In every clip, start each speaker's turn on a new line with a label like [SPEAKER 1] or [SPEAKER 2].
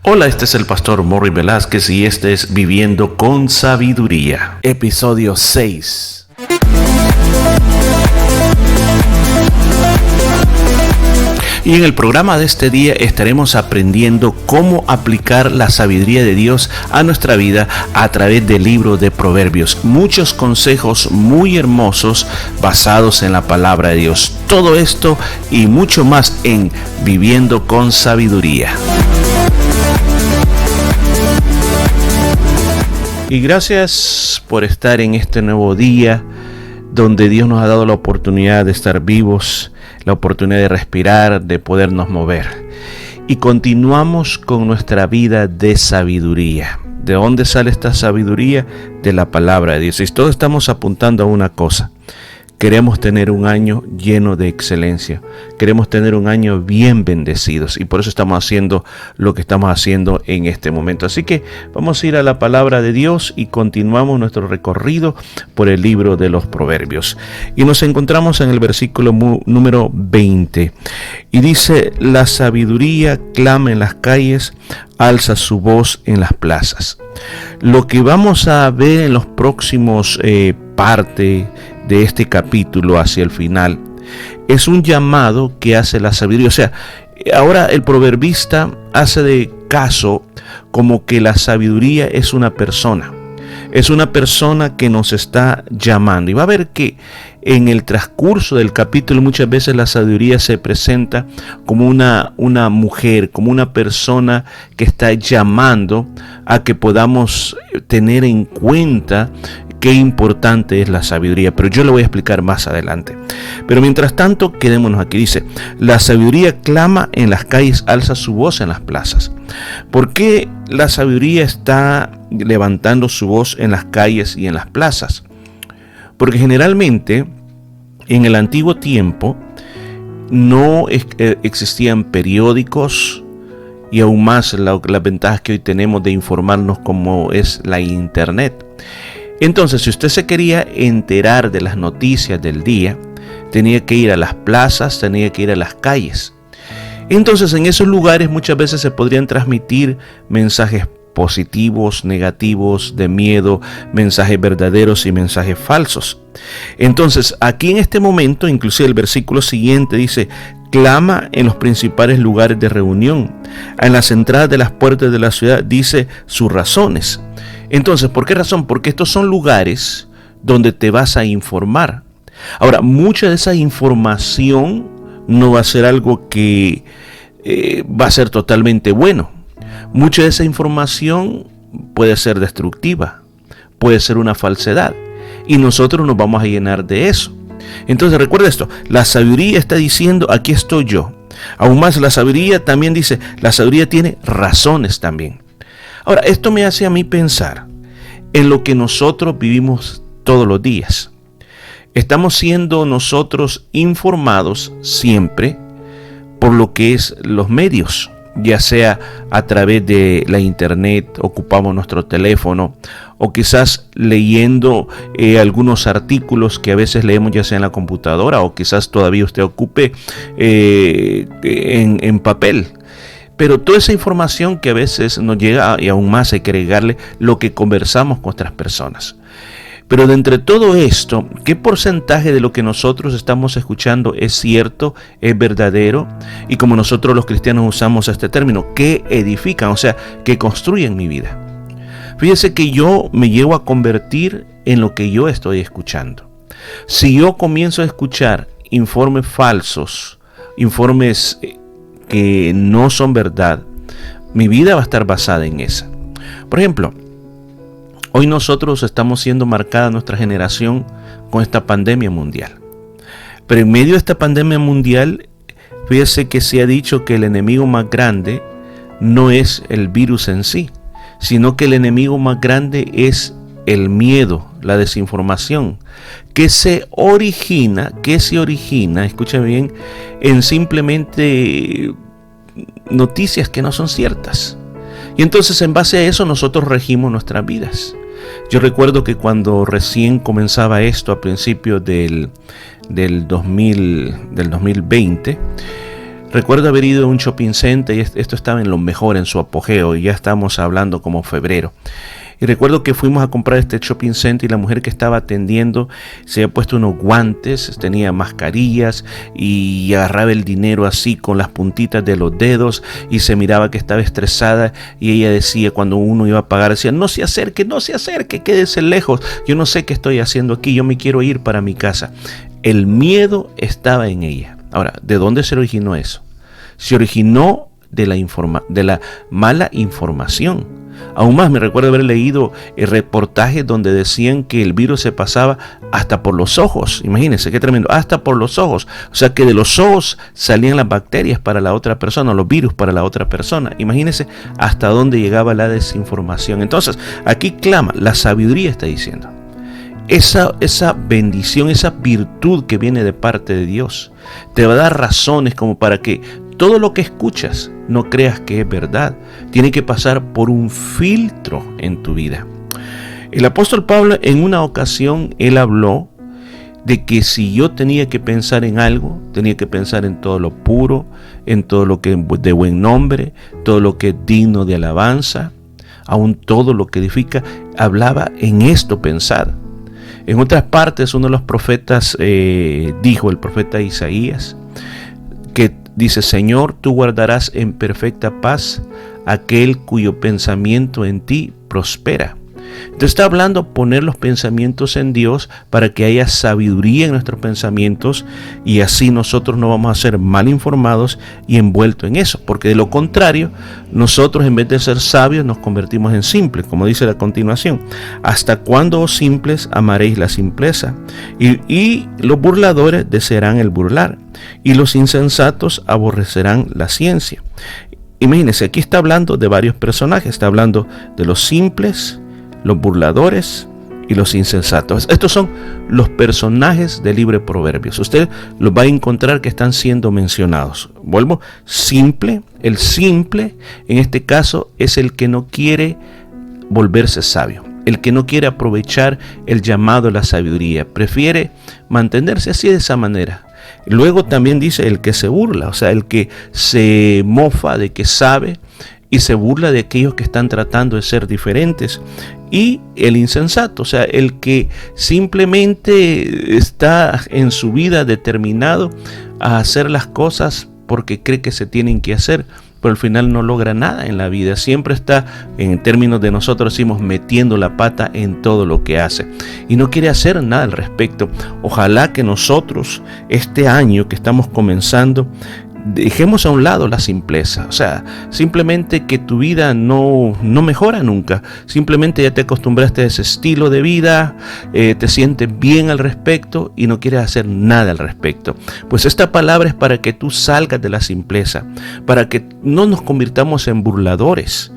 [SPEAKER 1] Hola, este es el pastor Morri Velázquez y este es Viviendo con Sabiduría, episodio 6. Y en el programa de este día estaremos aprendiendo cómo aplicar la sabiduría de Dios a nuestra vida a través del libro de Proverbios. Muchos consejos muy hermosos basados en la palabra de Dios. Todo esto y mucho más en Viviendo con Sabiduría. Y gracias por estar en este nuevo día donde Dios nos ha dado la oportunidad de estar vivos, la oportunidad de respirar, de podernos mover. Y continuamos con nuestra vida de sabiduría. ¿De dónde sale esta sabiduría? De la palabra de Dios. Y todos estamos apuntando a una cosa. Queremos tener un año lleno de excelencia. Queremos tener un año bien bendecidos. Y por eso estamos haciendo lo que estamos haciendo en este momento. Así que vamos a ir a la palabra de Dios y continuamos nuestro recorrido por el libro de los Proverbios. Y nos encontramos en el versículo número 20. Y dice: la sabiduría clama en las calles, alza su voz en las plazas. Lo que vamos a ver en los próximos parte de este capítulo hacia el final es un llamado que hace la sabiduría. O sea, ahora el proverbista hace de caso como que la sabiduría es una persona. Es una persona que nos está llamando. Y va a ver que en el transcurso del capítulo muchas veces la sabiduría se presenta como una mujer, como una persona que está llamando a que podamos tener en cuenta qué importante es la sabiduría. Pero yo lo voy a explicar más adelante. Pero mientras tanto, quedémonos aquí. Dice: la sabiduría clama en las calles, alza su voz en las plazas. ¿Por qué la sabiduría está levantando su voz en las calles y en las plazas? Porque generalmente en el antiguo tiempo no existían periódicos y aún más las ventajas que hoy tenemos de informarnos como es la internet. Entonces, si usted se quería enterar de las noticias del día, tenía que ir a las plazas, tenía que ir a las calles. Entonces, en esos lugares muchas veces se podrían transmitir mensajes positivos, negativos, de miedo, mensajes verdaderos y mensajes falsos. Entonces, aquí en este momento, inclusive el versículo siguiente dice: clama en los principales lugares de reunión, en las entradas de las puertas de la ciudad, dice sus razones. Entonces, ¿por qué razón? Porque estos son lugares donde te vas a informar. Ahora, mucha de esa información no va a ser algo que va a ser totalmente bueno. Mucha de esa información puede ser destructiva, puede ser una falsedad, y nosotros nos vamos a llenar de eso. Entonces recuerda esto: la sabiduría está diciendo, aquí estoy yo. Aún más, la sabiduría también dice, la sabiduría tiene razones también. Ahora, esto me hace a mí pensar en lo que nosotros vivimos todos los días. Estamos siendo nosotros informados siempre por lo que es los medios, ya sea a través de la internet, ocupamos nuestro teléfono, o quizás leyendo algunos artículos que a veces leemos ya sea en la computadora, o quizás todavía usted ocupe en papel. Pero toda esa información que a veces nos llega, y aún más hay que agregarle lo que conversamos con otras personas. Pero de entre todo esto, ¿qué porcentaje de lo que nosotros estamos escuchando es cierto, es verdadero? Y como nosotros los cristianos usamos este término, ¿qué edifican? O sea, ¿qué construyen mi vida? Fíjese que yo me llevo a convertir en lo que yo estoy escuchando. Si yo comienzo a escuchar informes falsos, informes que no son verdad, mi vida va a estar basada en esa. Por ejemplo, hoy nosotros estamos siendo marcada nuestra generación con esta pandemia mundial. Pero en medio de esta pandemia mundial, fíjese que se ha dicho que el enemigo más grande no es el virus en sí, sino que el enemigo más grande es el miedo, la desinformación, que se origina, escucha bien, en simplemente noticias que no son ciertas. Y entonces en base a eso nosotros regimos nuestras vidas. Yo recuerdo que cuando recién comenzaba esto a principios del 2020, Recuerdo haber ido a un shopping center y esto estaba en lo mejor, en su apogeo, y ya estamos hablando como febrero. Y recuerdo que fuimos a comprar este shopping center y la mujer que estaba atendiendo se había puesto unos guantes, tenía mascarillas y agarraba el dinero así con las puntitas de los dedos y se miraba que estaba estresada, y ella decía, cuando uno iba a pagar, decía, no se acerque, quédese lejos, yo no sé qué estoy haciendo aquí, yo me quiero ir para mi casa. El miedo estaba en ella. Ahora, ¿de dónde se originó eso? Se originó de la mala información. Aún más, me recuerdo haber leído reportajes donde decían que el virus se pasaba hasta por los ojos. Imagínense qué tremendo, hasta por los ojos. O sea, que de los ojos salían las bacterias para la otra persona, los virus para la otra persona. Imagínense hasta dónde llegaba la desinformación. Entonces, aquí clama, la sabiduría está diciendo. Esa bendición, esa virtud que viene de parte de Dios, te va a dar razones como para que todo lo que escuchas no creas que es verdad. Tiene que pasar por un filtro en tu vida. El apóstol Pablo, en una ocasión, él habló de que si yo tenía que pensar en algo, tenía que pensar en todo lo puro, en todo lo que es de buen nombre, todo lo que es digno de alabanza, aún todo lo que edifica. Hablaba en esto pensar. En otras partes, uno de los profetas dijo, el profeta Isaías, que dice, Señor, tú guardarás en perfecta paz aquel cuyo pensamiento en ti prospera. Entonces está hablando poner los pensamientos en Dios para que haya sabiduría en nuestros pensamientos, y así nosotros no vamos a ser mal informados y envueltos en eso, porque de lo contrario nosotros, en vez de ser sabios, nos convertimos en simples, como dice la continuación. ¿Hasta cuándo, oh simples, amaréis la simpleza? Y los burladores desearán el burlar, y los insensatos aborrecerán la ciencia. Imagínense, aquí está hablando de varios personajes. Está hablando de los simples, los burladores y los insensatos. Estos son los personajes del libro de Proverbios. Usted los va a encontrar que están siendo mencionados. Vuelvo, simple. El simple, en este caso, es el que no quiere volverse sabio, el que no quiere aprovechar el llamado a la sabiduría, prefiere mantenerse así, de esa manera. Luego también dice el que se burla, o sea, el que se mofa de que sabe y se burla de aquellos que están tratando de ser diferentes. Y el insensato, o sea, el que simplemente está en su vida determinado a hacer las cosas porque cree que se tienen que hacer, pero al final no logra nada en la vida. Siempre está, en términos de nosotros decimos, metiendo la pata en todo lo que hace y no quiere hacer nada al respecto. Ojalá que nosotros, este año que estamos comenzando, dejemos a un lado la simpleza. O sea, simplemente que tu vida no mejora nunca. Simplemente ya te acostumbraste a ese estilo de vida, te sientes bien al respecto y no quieres hacer nada al respecto. Pues esta palabra es para que tú salgas de la simpleza, para que no nos convirtamos en burladores,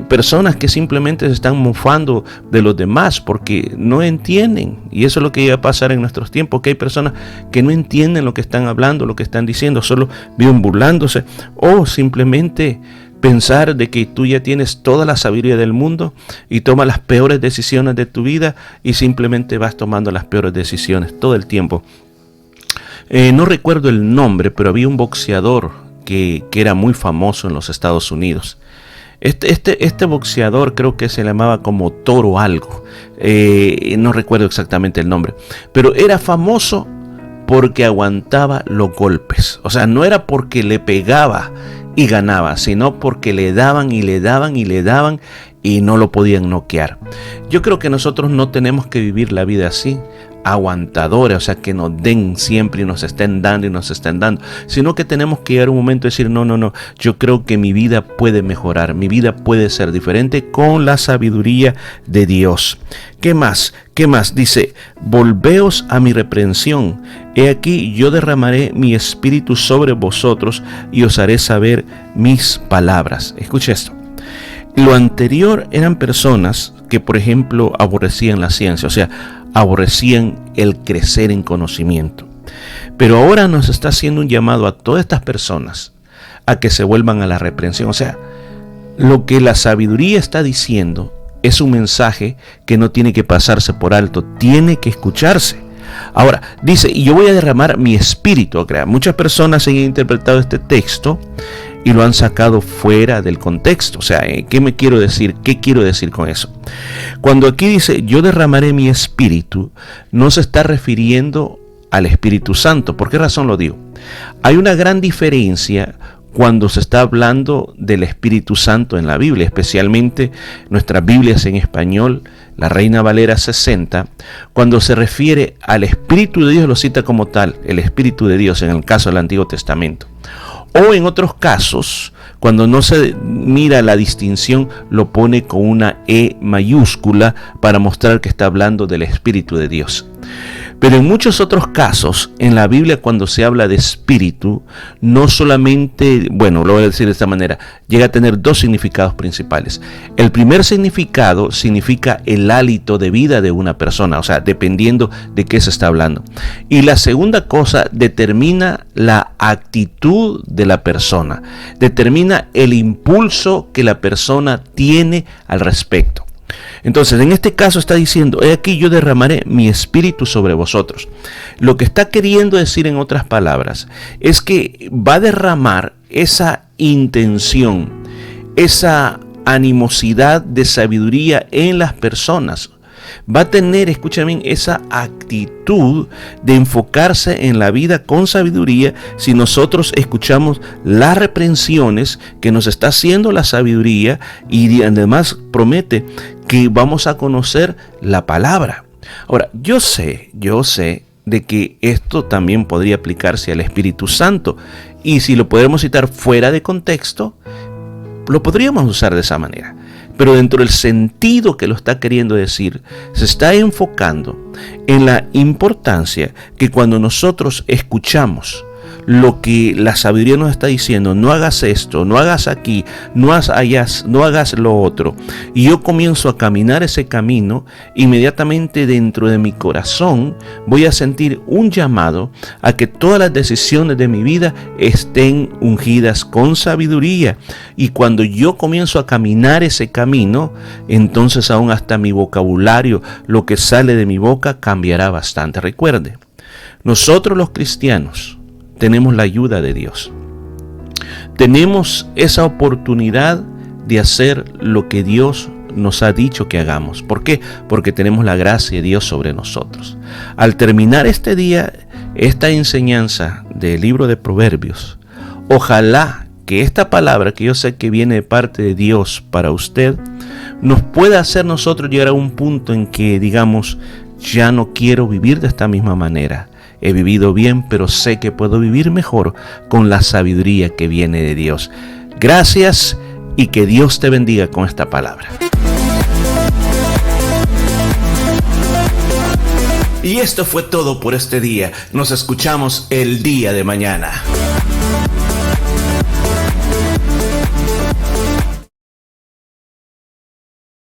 [SPEAKER 1] personas que simplemente se están mofando de los demás porque no entienden. Y eso es lo que iba a pasar en nuestros tiempos, que hay personas que no entienden lo que están hablando, lo que están diciendo, solo viven burlándose, o simplemente pensar de que tú ya tienes toda la sabiduría del mundo y tomas las peores decisiones de tu vida y simplemente vas tomando las peores decisiones todo el tiempo. No recuerdo el nombre, pero había un boxeador que era muy famoso en los Estados Unidos. Este boxeador creo que se llamaba como Toro algo, no recuerdo exactamente el nombre, pero era famoso porque aguantaba los golpes. O sea, no era porque le pegaba y ganaba, sino porque le daban y le daban y le daban y no lo podían noquear. Yo creo que nosotros no tenemos que vivir la vida así, aguantadores, o sea, que nos den siempre y nos estén dando y nos estén dando, sino que tenemos que llegar a un momento de decir, no, yo creo que mi vida puede mejorar, mi vida puede ser diferente con la sabiduría de Dios. ¿Qué más? Dice, volveos a mi reprensión, he aquí yo derramaré mi espíritu sobre vosotros y os haré saber mis palabras. Escuche esto. Lo anterior eran personas que, por ejemplo, aborrecían la ciencia, o sea, aborrecían el crecer en conocimiento. Pero ahora nos está haciendo un llamado a todas estas personas a que se vuelvan a la reprensión. O sea, lo que la sabiduría está diciendo es un mensaje que no tiene que pasarse por alto, tiene que escucharse. Ahora, dice, y yo voy a derramar mi espíritu. Muchas personas han interpretado este texto y lo han sacado fuera del contexto. O sea, ¿qué me quiero decir? ¿Qué quiero decir con eso? Cuando aquí dice, yo derramaré mi espíritu, no se está refiriendo al Espíritu Santo. ¿Por qué razón lo digo? Hay una gran diferencia cuando se está hablando del Espíritu Santo en la Biblia, especialmente nuestras Biblias en español, la Reina Valera 60, cuando se refiere al Espíritu de Dios, lo cita como tal, el Espíritu de Dios en el caso del Antiguo Testamento. O en otros casos, cuando no se mira la distinción, lo pone con una E mayúscula para mostrar que está hablando del Espíritu de Dios. Pero en muchos otros casos, en la Biblia, cuando se habla de espíritu, no solamente, bueno, lo voy a decir de esta manera, llega a tener dos significados principales. El primer significado significa el hálito de vida de una persona, o sea, dependiendo de qué se está hablando. Y la segunda cosa determina la actitud de la persona, determina el impulso que la persona tiene al respecto. Entonces, en este caso está diciendo, he aquí yo derramaré mi espíritu sobre vosotros. Lo que está queriendo decir en otras palabras es que va a derramar esa intención, esa animosidad de sabiduría en las personas. Va a tener, escúchame, esa actitud de enfocarse en la vida con sabiduría si nosotros escuchamos las reprensiones que nos está haciendo la sabiduría, y además promete que vamos a conocer la palabra. Ahora, yo sé de que esto también podría aplicarse al Espíritu Santo, y si lo podemos citar fuera de contexto, lo podríamos usar de esa manera. Pero dentro del sentido que lo está queriendo decir, se está enfocando en la importancia que cuando nosotros escuchamos lo que la sabiduría nos está diciendo, no hagas esto, no hagas aquí, no hagas lo otro, y yo comienzo a caminar ese camino, inmediatamente dentro de mi corazón voy a sentir un llamado a que todas las decisiones de mi vida estén ungidas con sabiduría. Y cuando yo comienzo a caminar ese camino, entonces aún hasta mi vocabulario, lo que sale de mi boca, cambiará bastante. Recuerde, nosotros los cristianos tenemos la ayuda de Dios. Tenemos esa oportunidad de hacer lo que Dios nos ha dicho que hagamos. ¿Por qué? Porque tenemos la gracia de Dios sobre nosotros. Al terminar este día, esta enseñanza del libro de Proverbios, ojalá que esta palabra, que yo sé que viene de parte de Dios para usted, nos pueda hacer nosotros llegar a un punto en que digamos, ya no quiero vivir de esta misma manera. He vivido bien, pero sé que puedo vivir mejor con la sabiduría que viene de Dios. Gracias y que Dios te bendiga con esta palabra. Y esto fue todo por este día. Nos escuchamos el día de mañana.